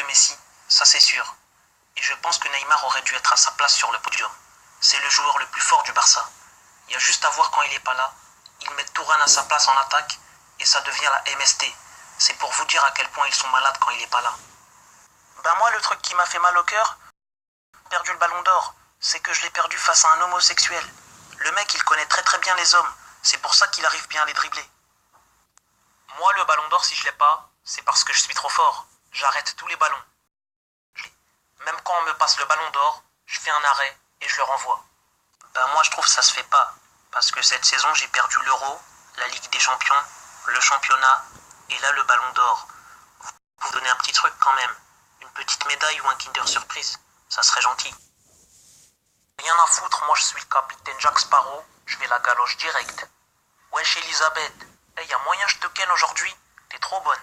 que Messi, ça c'est sûr. Et je pense que Neymar aurait dû être à sa place sur le podium. C'est le joueur le plus fort du Barça. Il y a juste à voir quand il n'est pas là. Ils mettent Tourane à sa place en attaque et ça devient la MST. C'est pour vous dire à quel point ils sont malades quand il n'est pas là. Ben moi, le truc qui m'a fait mal au cœur, j'ai perdu le ballon d'or, c'est que je l'ai perdu face à un homosexuel. Le mec, il connaît très très bien les hommes. C'est pour ça qu'il arrive bien à les dribbler. Moi, le ballon d'or, si je l'ai pas, c'est parce que je suis trop fort. J'arrête tous les ballons. Même quand on me passe le ballon d'or, je fais un arrêt et je le renvoie. Ben moi, je trouve que ça se fait pas. Parce que cette saison, j'ai perdu l'Euro, la Ligue des Champions, le championnat et là, le ballon d'or. Vous donnez un petit truc quand même. Une petite médaille ou un Kinder Surprise. Ça serait gentil. Rien à foutre, moi je suis le capitaine Jack Sparrow. Je vais la galoche direct. Wesh Elisabeth, hey, y a moyen je te ken aujourd'hui? T'es trop bonne.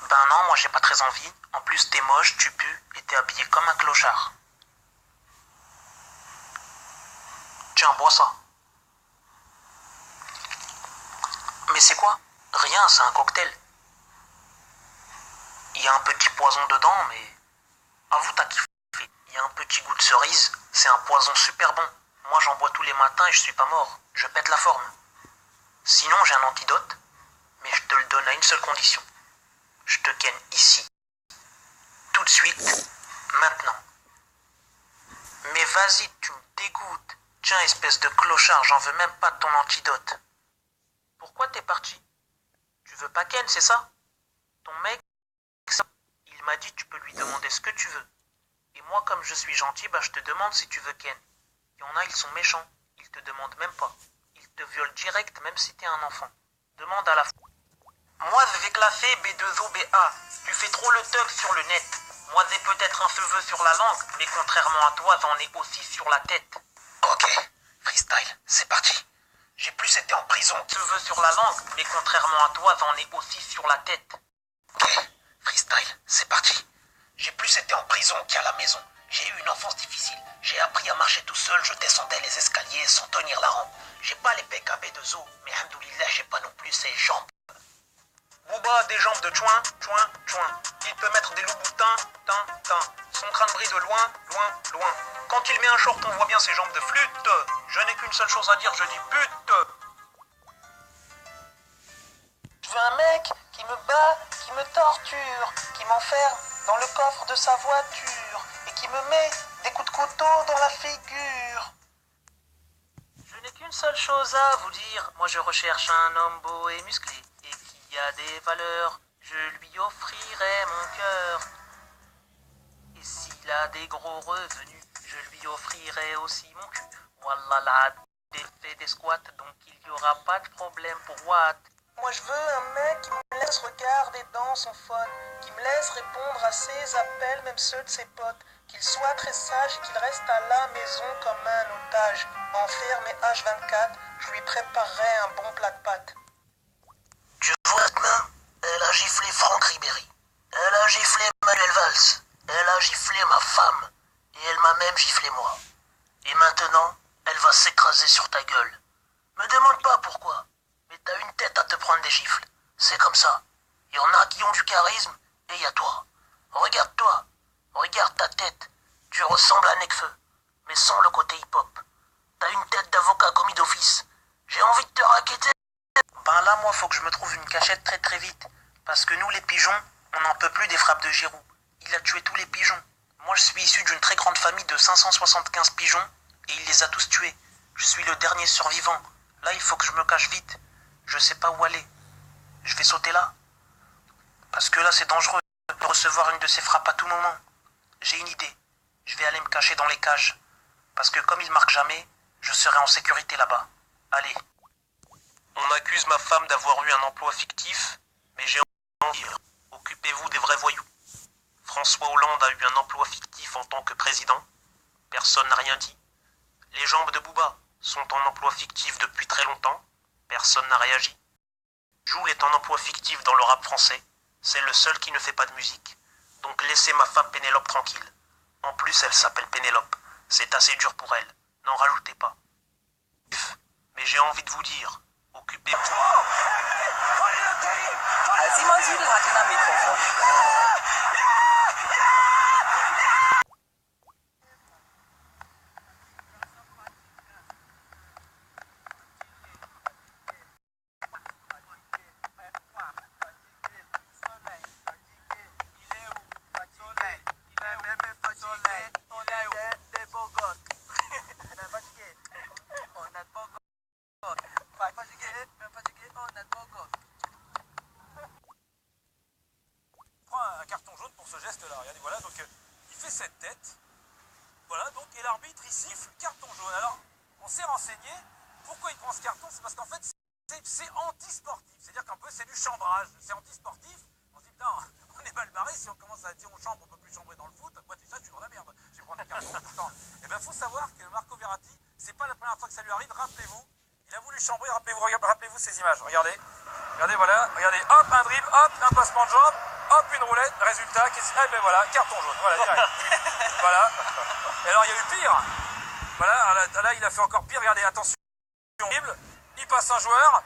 Ben non, moi j'ai pas très envie. En plus t'es moche, tu pues et t'es habillé comme un clochard. Tiens, bois ça. Mais c'est quoi? Rien, c'est un cocktail. Il y a un petit poison dedans, mais... Avoue, t'as kiffé. Il y a un petit goût de cerise. C'est un poison super bon. Moi, j'en bois tous les matins et je suis pas mort. Je pète la forme. Sinon, j'ai un antidote. Mais je te le donne à une seule condition. Je te ken ici. Tout de suite. Maintenant. Mais vas-y, tu me dégoûtes. Tiens, espèce de clochard, j'en veux même pas de ton antidote. Pourquoi t'es parti? Tu veux pas ken, c'est ça? Ton mec, il m'a dit tu peux lui demander ce que tu veux. Et moi, comme je suis gentil, bah je te demande si tu veux ken. Il y en a, ils sont méchants. Ils te demandent même pas. Ils te violent direct, même si t'es un enfant. Demande à la... Moi, avec la fée B2OBA, tu fais trop le thug sur le net. Moi, j'ai peut-être un cheveu sur la langue, mais contrairement à toi, j'en ai aussi sur la tête. Ok, freestyle, c'est parti. J'ai plus été en prison. Cheveux sur la langue, mais contrairement à toi, j'en ai aussi sur la tête. Ok, freestyle, c'est parti. J'ai plus été en prison qu'à la maison. J'ai eu une enfance difficile. J'ai appris à marcher tout seul. Je descendais les escaliers sans tenir la rampe. J'ai pas les pecs à B2O, mais alhamdoulilah, j'ai pas non plus ces jambes. Booba, des jambes de chouin, chouin, chouin. Il peut mettre des loups boutins, tin, tin. Son crâne brille de loin, loin, loin. Quand il met un short, on voit bien ses jambes de flûte. Je n'ai qu'une seule chose à dire, je dis pute. Je veux un mec qui me bat, qui me torture, qui m'enferme dans le coffre de sa voiture et qui me met des coups de couteau dans la figure. Je n'ai qu'une seule chose à vous dire. Moi je recherche un homme beau et musclé et qui a des valeurs. Je lui offrirai mon cœur. Et s'il a des gros revenus, je lui offrirai aussi mon cul. Wallah la fait des squats, donc il n'y aura pas de problème pour Watt. Moi je veux un mec qui me laisse regarder dans son phone, qui me laisse répondre à ses appels, même ceux de ses potes, qu'il soit très sage et qu'il reste à la maison comme un otage, enfermé H24, je lui préparerai un bon plat de pâtes. Tu vois demain, elle a giflé Franck Ribéry, elle a giflé Manuel Valls, elle a giflé ma femme, et elle m'a même giflé moi. Et maintenant, elle va s'écraser sur ta gueule. Me demande pas pourquoi. Mais t'as une tête à te prendre des gifles. C'est comme ça. Il y en a qui ont du charisme, et il y a toi. Regarde-toi. Regarde ta tête. Tu ressembles à Nekfeu, mais sans le côté hip-hop. T'as une tête d'avocat commis d'office. J'ai envie de te raqueter. Ben là, moi, faut que je me trouve une cachette très très vite. Parce que nous, les pigeons, on n'en peut plus des frappes de Giroud. Il a tué tous les pigeons. Moi, je suis issu d'une très grande famille de 575 pigeons, et il les a tous tués. Je suis le dernier survivant. Là, il faut que je me cache vite. Je sais pas où aller. Je vais sauter là. Parce que là, c'est dangereux de recevoir une de ces frappes à tout moment. J'ai une idée. Je vais aller me cacher dans les cages. Parce que comme il marque jamais, je serai en sécurité là-bas. Allez. On accuse ma femme d'avoir eu un emploi fictif, mais j'ai envie de dire, occupez-vous des vrais voyous. François Hollande a eu un emploi fictif en tant que président. Personne n'a rien dit. Les jambes de Booba sont en emploi fictif depuis très longtemps. Personne n'a réagi. Jul est en emploi fictif dans le rap français. C'est le seul qui ne fait pas de musique. Donc laissez ma femme Pénélope tranquille. En plus, elle s'appelle Pénélope. C'est assez dur pour elle. N'en rajoutez pas. Mais j'ai envie de vous dire, occupez-vous. Simon Ziel hat Dynamit. Un carton jaune pour ce geste-là. Regardez, voilà, donc il fait cette tête. Voilà, donc, et l'arbitre, il siffle carton jaune. Alors, on s'est renseigné. Pourquoi il prend ce carton? C'est parce qu'en fait, c'est anti-sportif. C'est-à-dire qu'un peu, c'est du chambrage. C'est anti-sportif. On se dit, putain, on est mal barré. Si on commence à dire on chambre, on peut plus chambrer dans le foot. Moi, déjà, je suis dans la merde. Je vais prendre un carton tout le temps. Et bien, il faut savoir que Marco Verratti, c'est pas la première fois que ça lui arrive. Rappelez-vous, il a voulu chambrer. Rappelez-vous ces images. Regardez. Regardez, voilà. Regardez, hop, un dribble, hop, un passement de jambe. Hop, une roulette, résultat, eh ben voilà, carton jaune, voilà, direct. Voilà. Et alors, il y a eu pire. Voilà, là, il a fait encore pire, regardez, attention. Il passe un joueur,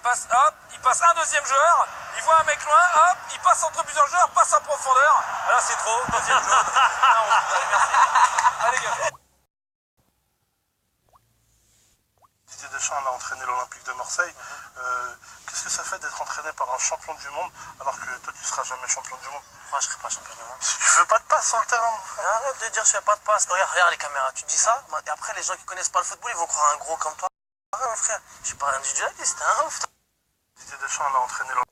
hop, il passe un deuxième joueur, il voit un mec loin, hop, il passe entre plusieurs joueurs, passe en profondeur. Là, c'est trop, deuxième jaune. Allez, merci. Allez, gars. Didier Deschamps a entraîné l'Olympique de Marseille. Qu'est-ce que ça fait d'être entraîné par un champion du monde alors que toi tu seras jamais champion du monde? Moi, je serai pas champion du monde. Tu fais pas de passe sur le terrain. Arrête de dire je fais pas de passe. Regarde les caméras, tu dis ça, et après les gens qui connaissent pas le football, ils vont croire un gros comme toi. Arrête mon frère, je suis pas individualiste, hein, ouf. Didier Deschamps a entraîné l'Olympique